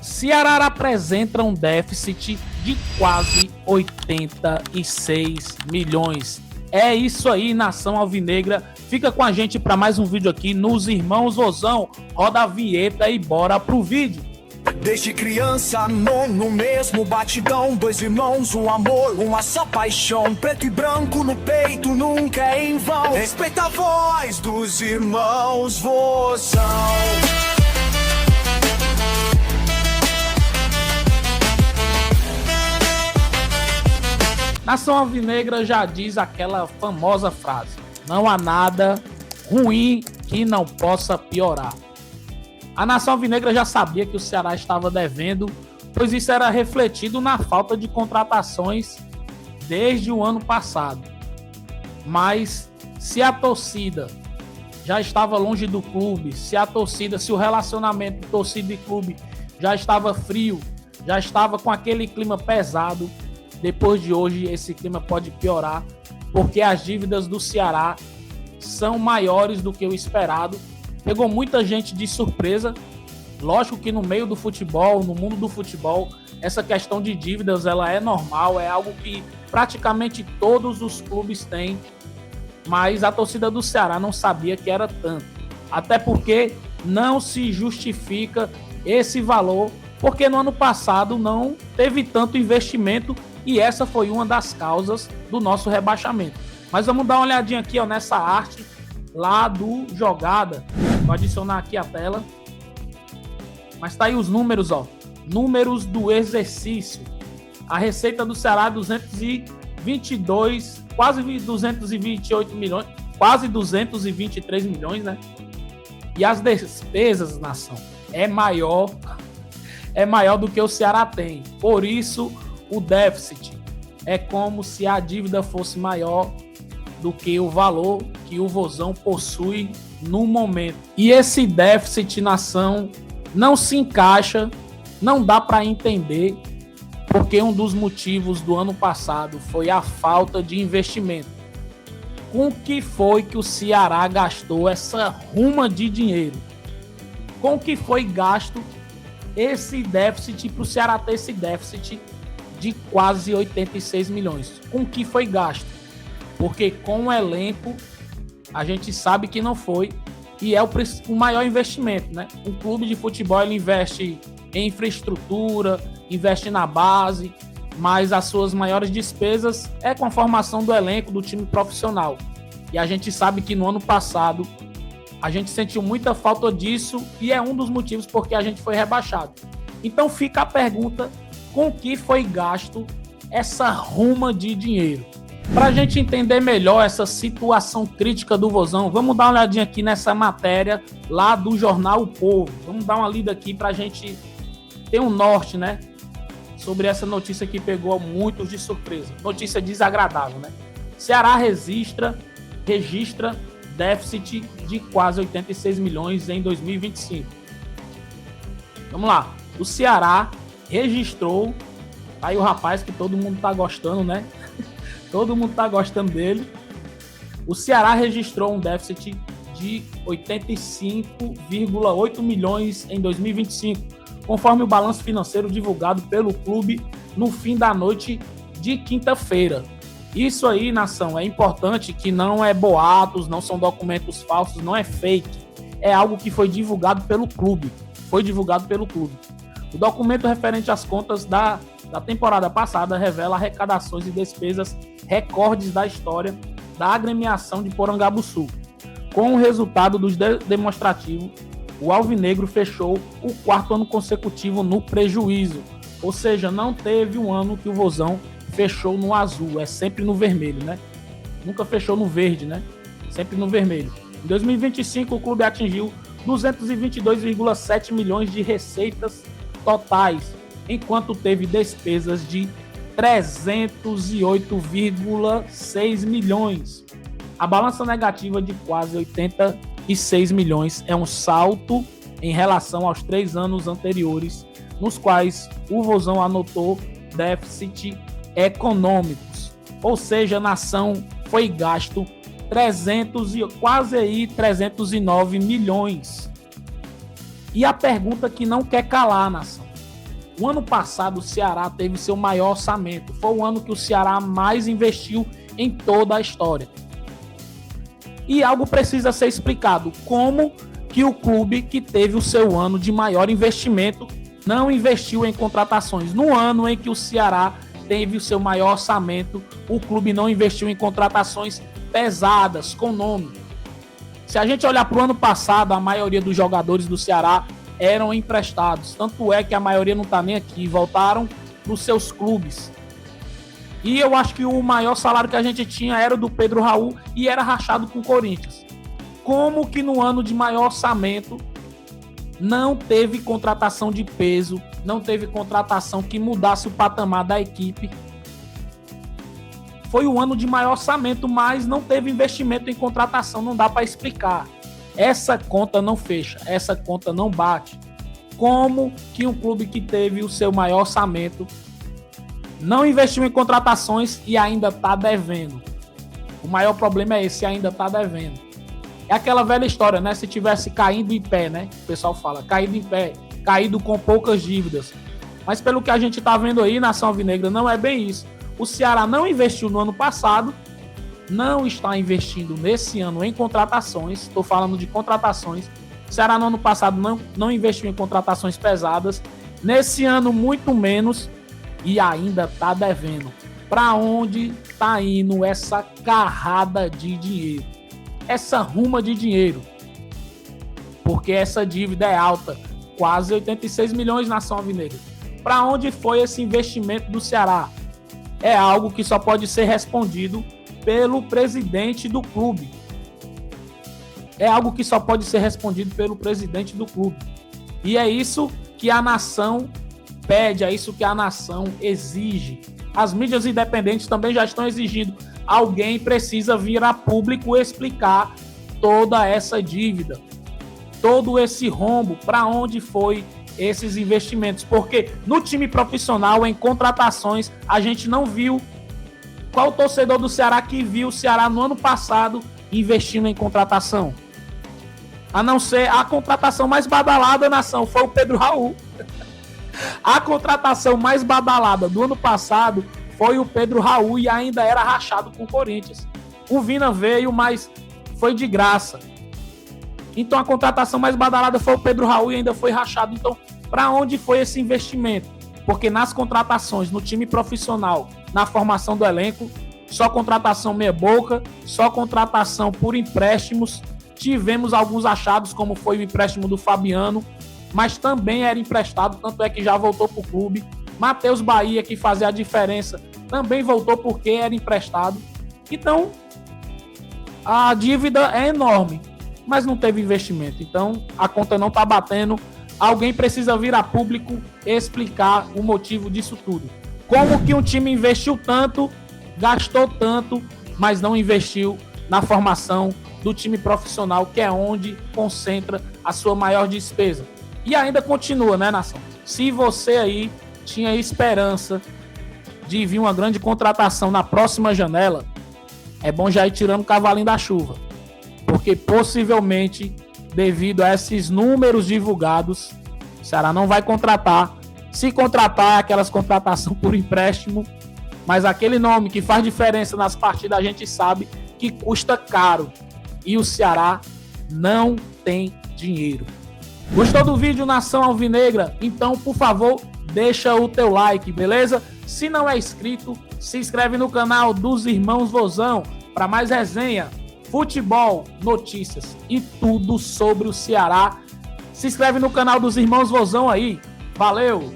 Ceará apresenta um déficit de quase 86 milhões. É isso aí, nação alvinegra. Fica com a gente para mais um vídeo aqui nos Irmãos Vozão. Roda a vinheta e bora pro vídeo. Desde criança, no mesmo batidão. Dois irmãos, um amor, uma só paixão. Preto e branco no peito, nunca é em vão. Respeita a voz dos Irmãos Vozão. Nação alvinegra já diz aquela famosa frase: não há nada ruim que não possa piorar. A nação alvinegra já sabia que o Ceará estava devendo, pois isso era refletido na falta de contratações desde o ano passado. Mas se a torcida já estava longe do clube, se o relacionamento torcida e clube já estava frio, já estava com aquele clima pesado, depois de hoje esse clima pode piorar, porque as dívidas do Ceará são maiores do que o esperado. Pegou muita gente de surpresa. Lógico que no meio do futebol, no mundo do futebol, essa questão de dívidas ela é normal, é algo que praticamente todos os clubes têm, mas a torcida do Ceará não sabia que era tanto. Até porque não se justifica esse valor, porque no ano passado não teve tanto investimento e essa foi uma das causas do nosso rebaixamento. Mas vamos dar uma olhadinha aqui, ó, nessa arte lá do Jogada. Vou adicionar aqui a tela. Mas tá aí os números, ó. Números do exercício. A receita do Ceará 222, quase 228 milhões, quase 223 milhões, né? E as despesas, nação, é maior do que o Ceará tem. Por isso, o déficit é como se a dívida fosse maior do que o valor que o Vozão possui no momento. E esse déficit, nação, não se encaixa, não dá para entender, porque um dos motivos do ano passado foi a falta de investimento. Com que foi que o Ceará gastou essa ruma de dinheiro? Com que foi gasto esse déficit para o Ceará ter esse déficit de quase 86 milhões? Com que foi gasto? Porque com o elenco, a gente sabe que não foi, e é o maior investimento, né? Um clube de futebol ele investe em infraestrutura, investe na base, mas as suas maiores despesas é com a formação do elenco, do time profissional. E a gente sabe que no ano passado a gente sentiu muita falta disso e é um dos motivos porque a gente foi rebaixado. Então fica a pergunta: com que foi gasto essa ruma de dinheiro? Para a gente entender melhor essa situação crítica do Vozão, vamos dar uma olhadinha aqui nessa matéria lá do jornal O Povo. Vamos dar uma lida aqui para a gente ter um norte, né? Sobre essa notícia que pegou muitos de surpresa. Notícia desagradável, né? Ceará registra déficit de quase 86 milhões em 2025. Vamos lá. O Ceará registrou, tá aí o rapaz que todo mundo tá gostando, né? Todo mundo tá gostando dele. O Ceará registrou um déficit de 85,8 milhões em 2025, conforme o balanço financeiro divulgado pelo clube no fim da noite de quinta-feira. Isso aí, nação, é importante, que não é boatos, não são documentos falsos, não é fake. É algo que foi divulgado pelo clube. O documento referente às contas da temporada passada revela arrecadações e despesas recordes da história da agremiação de Porangabuçu. Com o resultado dos demonstrativos, o alvinegro fechou o quarto ano consecutivo no prejuízo. Ou seja, não teve um ano que o Vozão fechou no azul, é sempre no vermelho, né? Nunca fechou no verde, né? Sempre no vermelho. Em 2025, o clube atingiu 222,7 milhões de receitas totais, enquanto teve despesas de 308,6 milhões. A balança negativa de quase 86 milhões é um salto em relação aos 3 anos anteriores, nos quais o Vozão anotou déficit econômicos. Ou seja, a nação foi gasto quase 309 milhões. E a pergunta que não quer calar, nação: O ano passado o Ceará teve seu maior orçamento. Foi o ano que o Ceará mais investiu em toda a história. E algo precisa ser explicado. Como que o clube que teve o seu ano de maior investimento não investiu em contratações? No ano em que o Ceará teve o seu maior orçamento, o clube não investiu em contratações pesadas, com nome. Se a gente olhar para o ano passado, a maioria dos jogadores do Ceará eram emprestados. Tanto é que a maioria não está nem aqui, voltaram para os seus clubes. E eu acho que o maior salário que a gente tinha era o do Pedro Raul e era rachado com o Corinthians. Como que no ano de maior orçamento não teve contratação de peso, não teve contratação que mudasse o patamar da equipe? Foi o ano de maior orçamento, mas não teve investimento em contratação, não dá para explicar. Essa conta não fecha, essa conta não bate. Como que um clube que teve o seu maior orçamento não investiu em contratações e ainda está devendo? O maior problema é esse, ainda está devendo. É aquela velha história, né? Se tivesse caído em pé, né? O pessoal fala, caído em pé, caído com poucas dívidas. Mas pelo que a gente está vendo aí, Nação Alvinegra, não é bem isso. O Ceará não investiu no ano passado, não está investindo nesse ano em contratações. Estou falando de contratações. O Ceará no ano passado não investiu em contratações pesadas. Nesse ano, muito menos. E ainda está devendo. Para onde está indo essa carrada de dinheiro? Essa ruma de dinheiro? Porque essa dívida é alta. Quase 86 milhões, Nação Alvinegra. Para onde foi esse investimento do Ceará? É algo que só pode ser respondido pelo presidente do clube. É algo que só pode ser respondido pelo presidente do clube. E é isso que a nação pede, é isso que a nação exige. As mídias independentes também já estão exigindo. Alguém precisa vir a público explicar toda essa dívida, todo esse rombo, para onde foi esses investimentos, porque no time profissional, em contratações, a gente não viu. Qual torcedor do Ceará que viu o Ceará no ano passado investindo em contratação? A não ser a contratação mais badalada, nação, foi o Pedro Raul. A contratação mais badalada do ano passado foi o Pedro Raul e ainda era rachado com o Corinthians. O Vina veio, mas foi de graça. Então a contratação mais badalada foi o Pedro Raul e ainda foi rachado. Então, para onde foi esse investimento? Porque nas contratações, no time profissional, na formação do elenco, só contratação meia boca, só contratação por empréstimos. Tivemos alguns achados, como foi o empréstimo do Fabiano, mas também era emprestado, tanto é que já voltou para o clube. Matheus Bahia, que fazia a diferença, também voltou porque era emprestado. Então, a dívida é enorme, mas não teve investimento. Então, a conta não está batendo. Alguém precisa vir a público explicar o motivo disso tudo. Como que um time investiu tanto, gastou tanto, mas não investiu na formação do time profissional, que é onde concentra a sua maior despesa. E ainda continua, né, nação? Se você aí tinha esperança de vir uma grande contratação na próxima janela, é bom já ir tirando o cavalinho da chuva. Porque possivelmente, devido a esses números divulgados, o Ceará não vai contratar. Se contratar, aquelas contratações por empréstimo, mas aquele nome que faz diferença nas partidas, a gente sabe que custa caro. E o Ceará não tem dinheiro. Gostou do vídeo, Nação Alvinegra? Então, por favor, deixa o teu like, beleza? Se não é inscrito, se inscreve no canal dos Irmãos Vozão para mais resenha, futebol, notícias e tudo sobre o Ceará. Se inscreve no canal dos Irmãos Vozão aí. Valeu!